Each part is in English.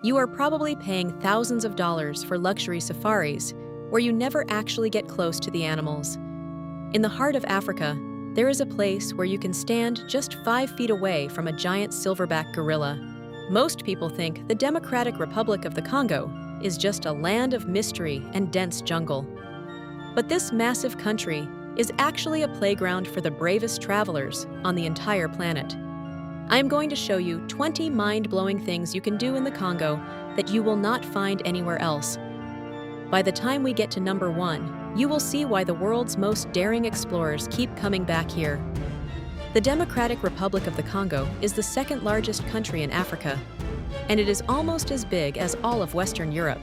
You are probably paying thousands of dollars for luxury safaris where you never actually get close to the animals. In the heart of Africa, there is a place where you can stand just 5 feet away from a giant silverback gorilla. Most people think the Democratic Republic of the Congo is just a land of mystery and dense jungle. But this massive country is actually a playground for the bravest travelers on the entire planet. I am going to show you 20 mind-blowing things you can do in the Congo that you will not find anywhere else. By the time we get to number 1, you will see why the world's most daring explorers keep coming back here. The Democratic Republic of the Congo is the second largest country in Africa, and it is almost as big as all of Western Europe.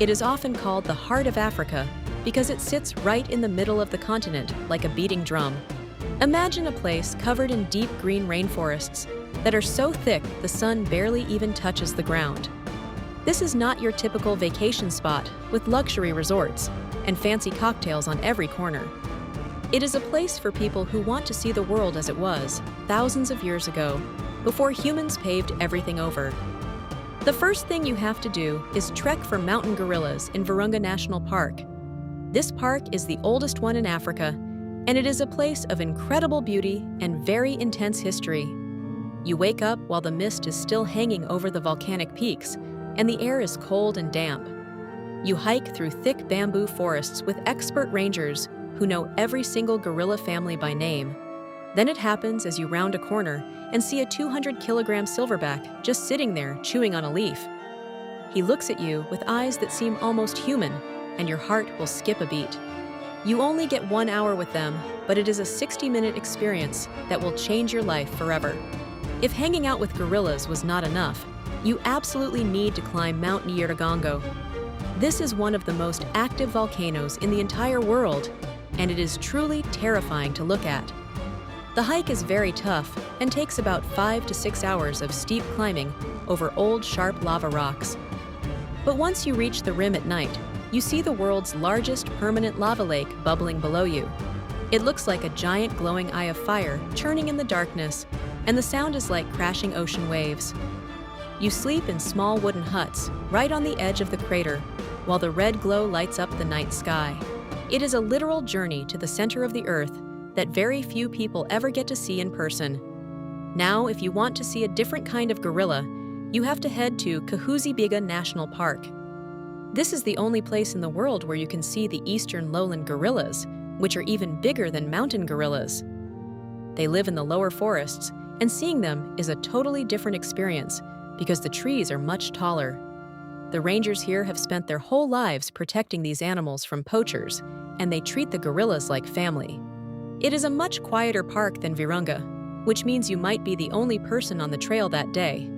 It is often called the heart of Africa because it sits right in the middle of the continent like a beating drum. Imagine a place covered in deep green rainforests that are so thick the sun barely even touches the ground. This is not your typical vacation spot with luxury resorts and fancy cocktails on every corner. It is a place for people who want to see the world as it was thousands of years ago, before humans paved everything over. The first thing you have to do is trek for mountain gorillas in Virunga National Park. This park is the oldest one in Africa, and it is a place of incredible beauty and very intense history. You wake up while the mist is still hanging over the volcanic peaks, and the air is cold and damp. You hike through thick bamboo forests with expert rangers who know every single gorilla family by name. Then it happens as you round a corner and see a 200-kilogram silverback just sitting there chewing on a leaf. He looks at you with eyes that seem almost human, and your heart will skip a beat. You only get 1 hour with them, but it is a 60-minute experience that will change your life forever. If hanging out with gorillas was not enough, you absolutely need to climb Mount Nyiragongo. This is one of the most active volcanoes in the entire world, and it is truly terrifying to look at. The hike is very tough and takes about 5 to 6 hours of steep climbing over old, sharp lava rocks. But once you reach the rim at night, you see the world's largest permanent lava lake bubbling below you. It looks like a giant glowing eye of fire churning in the darkness, and the sound is like crashing ocean waves. You sleep in small wooden huts right on the edge of the crater, while the red glow lights up the night sky. It is a literal journey to the center of the earth that very few people ever get to see in person. Now, if you want to see a different kind of gorilla, you have to head to Virunga National Park. This is the only place in the world where you can see the eastern lowland gorillas, which are even bigger than mountain gorillas. They live in the lower forests, and seeing them is a totally different experience because the trees are much taller. The rangers here have spent their whole lives protecting these animals from poachers, and they treat the gorillas like family. It is a much quieter park than Virunga, which means you might be the only person on the trail that day.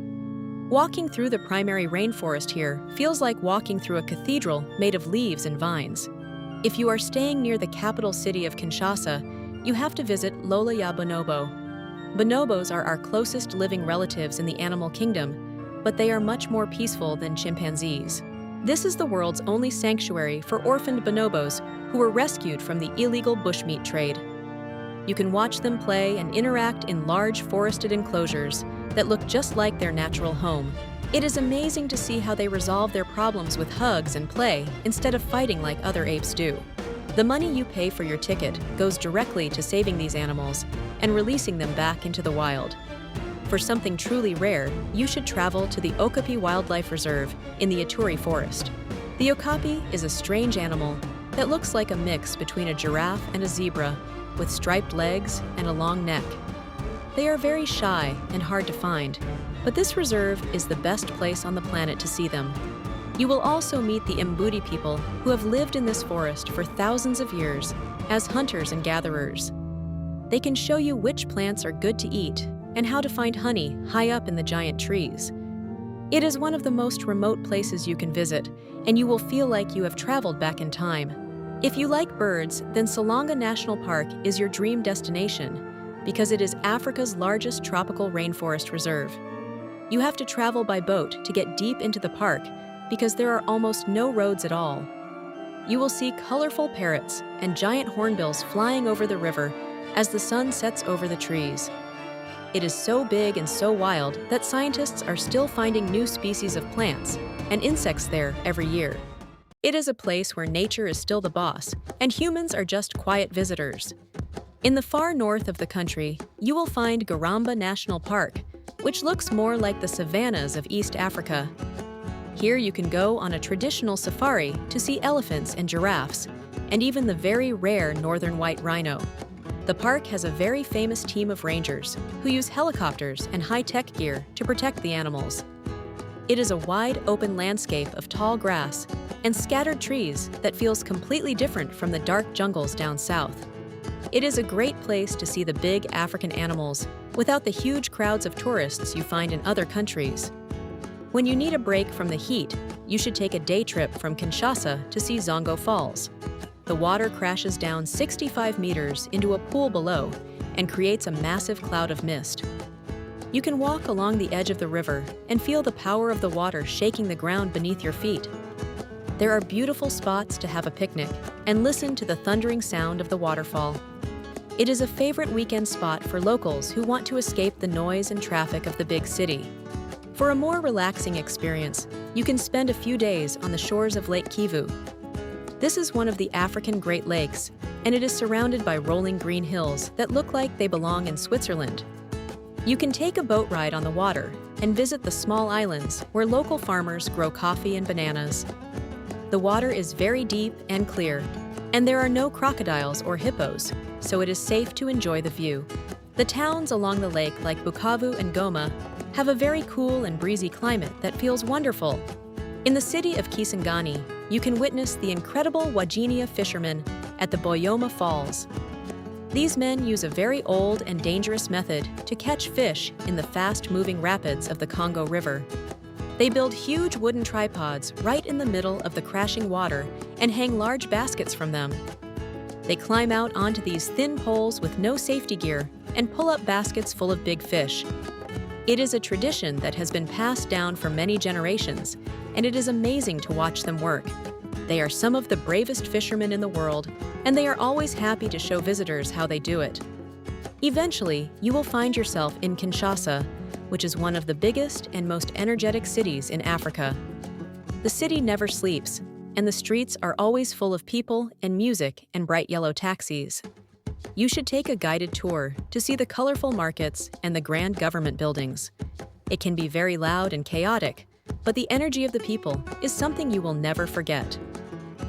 Walking through the primary rainforest here feels like walking through a cathedral made of leaves and vines. If you are staying near the capital city of Kinshasa, you have to visit Lola ya Bonobo. Bonobos are our closest living relatives in the animal kingdom, but they are much more peaceful than chimpanzees. This is the world's only sanctuary for orphaned bonobos who were rescued from the illegal bushmeat trade. You can watch them play and interact in large forested enclosures that look just like their natural home. It is amazing to see how they resolve their problems with hugs and play instead of fighting like other apes do. The money you pay for your ticket goes directly to saving these animals and releasing them back into the wild. For something truly rare, you should travel to the Okapi Wildlife Reserve in the Ituri Forest. The okapi is a strange animal that looks like a mix between a giraffe and a zebra, with striped legs and a long neck. They are very shy and hard to find, but this reserve is the best place on the planet to see them. You will also meet the Mbudi people who have lived in this forest for thousands of years as hunters and gatherers. They can show you which plants are good to eat and how to find honey high up in the giant trees. It is one of the most remote places you can visit, and you will feel like you have traveled back in time. If you like birds, then Virunga National Park is your dream destination because it is Africa's largest tropical rainforest reserve. You have to travel by boat to get deep into the park because there are almost no roads at all. You will see colorful parrots and giant hornbills flying over the river as the sun sets over the trees. It is so big and so wild that scientists are still finding new species of plants and insects there every year. It is a place where nature is still the boss, and humans are just quiet visitors. In the far north of the country, you will find Virunga National Park, which looks more like the savannas of East Africa. Here you can go on a traditional safari to see elephants and giraffes, and even the very rare northern white rhino. The park has a very famous team of rangers who use helicopters and high-tech gear to protect the animals. It is a wide, open landscape of tall grass and scattered trees that feels completely different from the dark jungles down south. It is a great place to see the big African animals without the huge crowds of tourists you find in other countries. When you need a break from the heat, you should take a day trip from Kinshasa to see Zongo Falls. The water crashes down 65 meters into a pool below and creates a massive cloud of mist. You can walk along the edge of the river and feel the power of the water shaking the ground beneath your feet. There are beautiful spots to have a picnic and listen to the thundering sound of the waterfall. It is a favorite weekend spot for locals who want to escape the noise and traffic of the big city. For a more relaxing experience, you can spend a few days on the shores of Lake Kivu. This is one of the African Great Lakes, and it is surrounded by rolling green hills that look like they belong in Switzerland. You can take a boat ride on the water and visit the small islands where local farmers grow coffee and bananas. The water is very deep and clear, and there are no crocodiles or hippos, so it is safe to enjoy the view. The towns along the lake like Bukavu and Goma have a very cool and breezy climate that feels wonderful. In the city of Kisangani, you can witness the incredible Wajinia fishermen at the Boyoma Falls. These men use a very old and dangerous method to catch fish in the fast-moving rapids of the Congo River. They build huge wooden tripods right in the middle of the crashing water and hang large baskets from them. They climb out onto these thin poles with no safety gear and pull up baskets full of big fish. It is a tradition that has been passed down for many generations, and it is amazing to watch them work. They are some of the bravest fishermen in the world, and they are always happy to show visitors how they do it. Eventually, you will find yourself in Kinshasa, which is one of the biggest and most energetic cities in Africa. The city never sleeps, and the streets are always full of people and music and bright yellow taxis. You should take a guided tour to see the colorful markets and the grand government buildings. It can be very loud and chaotic, but the energy of the people is something you will never forget.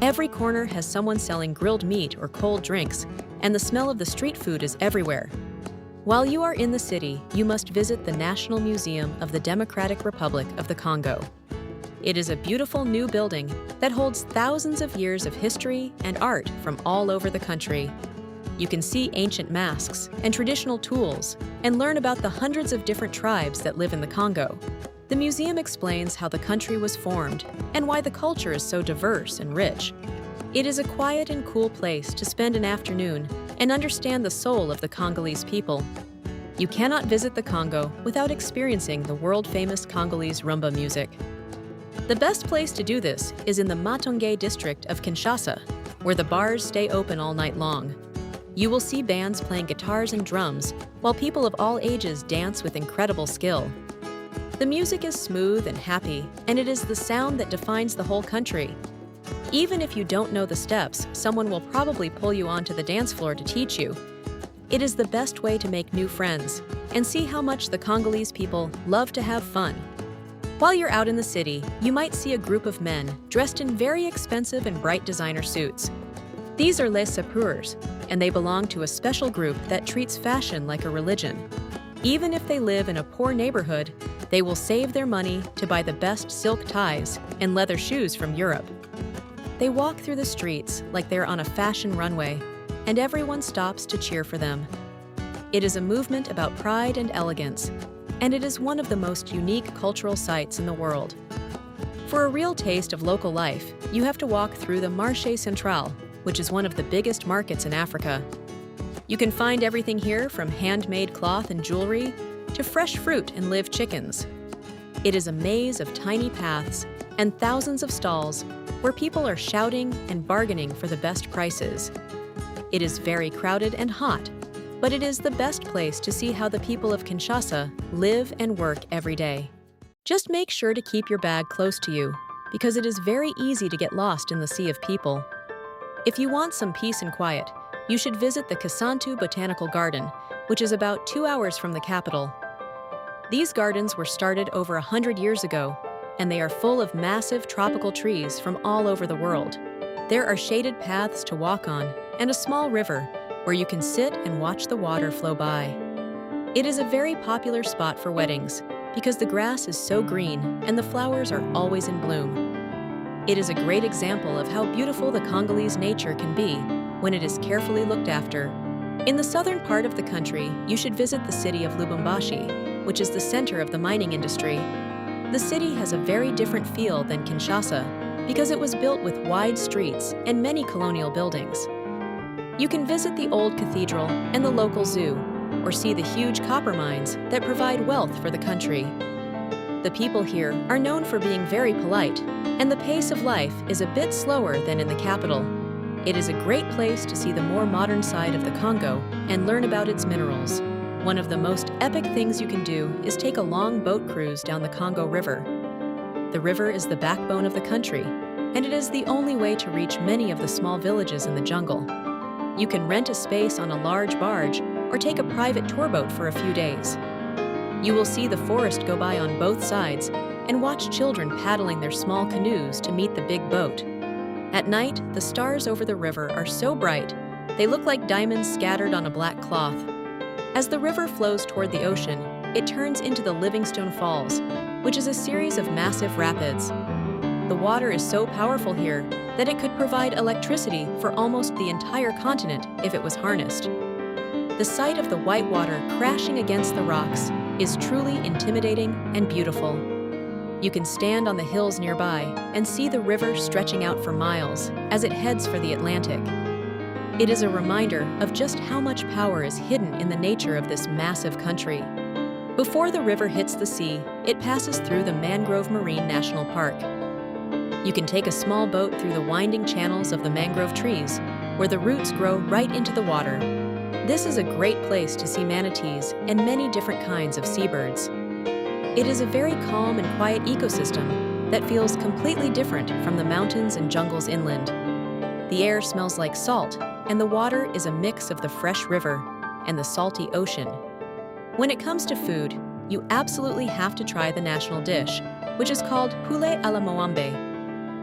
Every corner has someone selling grilled meat or cold drinks, and the smell of the street food is everywhere. While you are in the city, you must visit the National Museum of the Democratic Republic of the Congo. It is a beautiful new building that holds thousands of years of history and art from all over the country. You can see ancient masks and traditional tools and learn about the hundreds of different tribes that live in the Congo. The museum explains how the country was formed and why the culture is so diverse and rich. It is a quiet and cool place to spend an afternoon and understand the soul of the Congolese people. You cannot visit the Congo without experiencing the world-famous Congolese rumba music. The best place to do this is in the Matongé district of Kinshasa, where the bars stay open all night long. You will see bands playing guitars and drums, while people of all ages dance with incredible skill. The music is smooth and happy, and it is the sound that defines the whole country. Even if you don't know the steps, someone will probably pull you onto the dance floor to teach you. It is the best way to make new friends and see how much the Congolese people love to have fun. While you're out in the city, you might see a group of men dressed in very expensive and bright designer suits. These are les sapeurs, and they belong to a special group that treats fashion like a religion. Even if they live in a poor neighborhood, they will save their money to buy the best silk ties and leather shoes from Europe. They walk through the streets like they're on a fashion runway, and everyone stops to cheer for them. It is a movement about pride and elegance, and it is one of the most unique cultural sites in the world. For a real taste of local life, you have to walk through the Marché Central, which is one of the biggest markets in Africa. You can find everything here from handmade cloth and jewelry to fresh fruit and live chickens. It is a maze of tiny paths and thousands of stalls where people are shouting and bargaining for the best prices. It is very crowded and hot, but it is the best place to see how the people of Kinshasa live and work every day. Just make sure to keep your bag close to you, because it is very easy to get lost in the sea of people. If you want some peace and quiet, you should visit the Kasantu Botanical Garden, which is about 2 hours from the capital. These gardens were started over 100 years ago, and they are full of massive tropical trees from all over the world. There are shaded paths to walk on and a small river where you can sit and watch the water flow by. It is a very popular spot for weddings because the grass is so green and the flowers are always in bloom. It is a great example of how beautiful the Congolese nature can be when it is carefully looked after. In the southern part of the country, you should visit the city of Lubumbashi, which is the center of the mining industry. The city has a very different feel than Kinshasa because it was built with wide streets and many colonial buildings. You can visit the old cathedral and the local zoo, or see the huge copper mines that provide wealth for the country. The people here are known for being very polite, and the pace of life is a bit slower than in the capital. It is a great place to see the more modern side of the Congo and learn about its minerals. One of the most epic things you can do is take a long boat cruise down the Congo River. The river is the backbone of the country, and it is the only way to reach many of the small villages in the jungle. You can rent a space on a large barge or take a private tour boat for a few days. You will see the forest go by on both sides and watch children paddling their small canoes to meet the big boat. At night, the stars over the river are so bright, they look like diamonds scattered on a black cloth. As the river flows toward the ocean, it turns into the Livingstone Falls, which is a series of massive rapids. The water is so powerful here that it could provide electricity for almost the entire continent if it was harnessed. The sight of the white water crashing against the rocks is truly intimidating and beautiful. You can stand on the hills nearby and see the river stretching out for miles as it heads for the Atlantic. It is a reminder of just how much power is hidden in the nature of this massive country. Before the river hits the sea, it passes through the Mangrove Marine National Park. You can take a small boat through the winding channels of the mangrove trees, where the roots grow right into the water. This is a great place to see manatees and many different kinds of seabirds. It is a very calm and quiet ecosystem that feels completely different from the mountains and jungles inland. The air smells like salt, and the water is a mix of the fresh river and the salty ocean. When it comes to food, you absolutely have to try the national dish, which is called poulet à la moambe.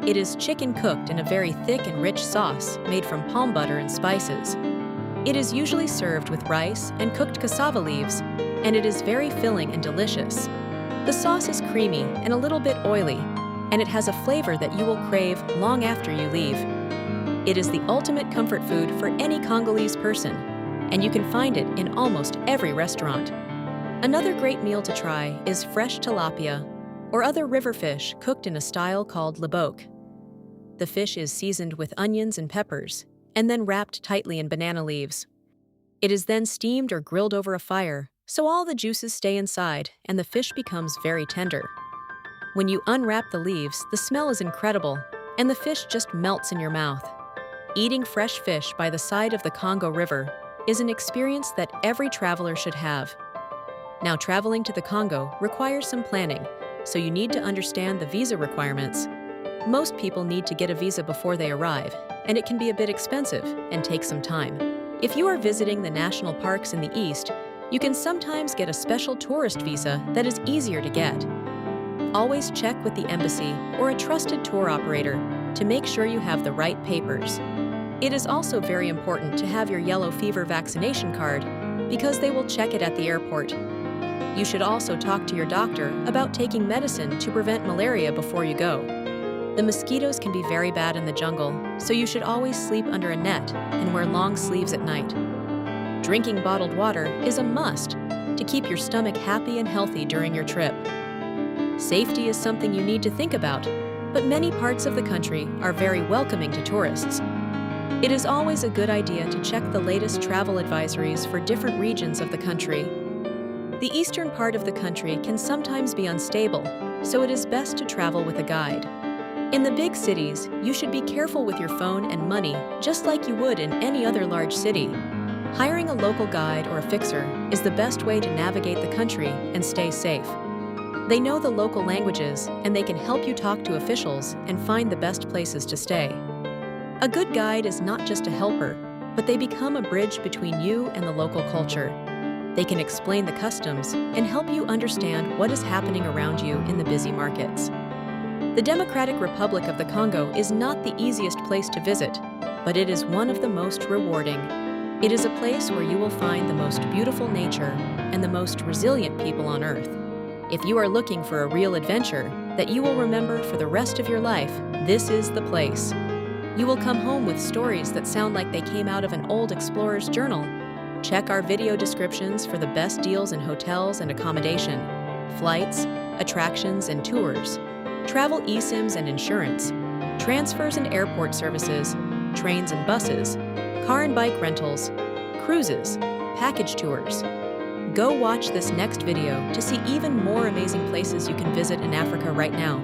It is chicken cooked in a very thick and rich sauce made from palm butter and spices. It is usually served with rice and cooked cassava leaves, and it is very filling and delicious. The sauce is creamy and a little bit oily, and it has a flavor that you will crave long after you leave. It is the ultimate comfort food for any Congolese person, and you can find it in almost every restaurant. Another great meal to try is fresh tilapia, or other river fish cooked in a style called liboke. The fish is seasoned with onions and peppers, and then wrapped tightly in banana leaves. It is then steamed or grilled over a fire, so all the juices stay inside and the fish becomes very tender. When you unwrap the leaves, the smell is incredible, and the fish just melts in your mouth. Eating fresh fish by the side of the Congo River is an experience that every traveler should have. Now, traveling to the Congo requires some planning, so you need to understand the visa requirements. Most people need to get a visa before they arrive, and it can be a bit expensive and take some time. If you are visiting the national parks in the east, you can sometimes get a special tourist visa that is easier to get. Always check with the embassy or a trusted tour operator to make sure you have the right papers. It is also very important to have your yellow fever vaccination card because they will check it at the airport. You should also talk to your doctor about taking medicine to prevent malaria before you go. The mosquitoes can be very bad in the jungle, so you should always sleep under a net and wear long sleeves at night. Drinking bottled water is a must to keep your stomach happy and healthy during your trip. Safety is something you need to think about, but many parts of the country are very welcoming to tourists. It is always a good idea to check the latest travel advisories for different regions of the country. The eastern part of the country can sometimes be unstable, so it is best to travel with a guide. In the big cities, you should be careful with your phone and money, just like you would in any other large city. Hiring a local guide or a fixer is the best way to navigate the country and stay safe. They know the local languages, and they can help you talk to officials and find the best places to stay. A good guide is not just a helper, but they become a bridge between you and the local culture. They can explain the customs and help you understand what is happening around you in the busy markets. The Democratic Republic of the Congo is not the easiest place to visit, but it is one of the most rewarding. It is a place where you will find the most beautiful nature and the most resilient people on Earth. If you are looking for a real adventure that you will remember for the rest of your life, this is the place. You will come home with stories that sound like they came out of an old explorer's journal. Check our video descriptions for the best deals in hotels and accommodation, flights, attractions and tours, travel eSIMs and insurance, transfers and airport services, trains and buses, car and bike rentals, cruises, package tours. Go watch this next video to see even more amazing places you can visit in Africa right now.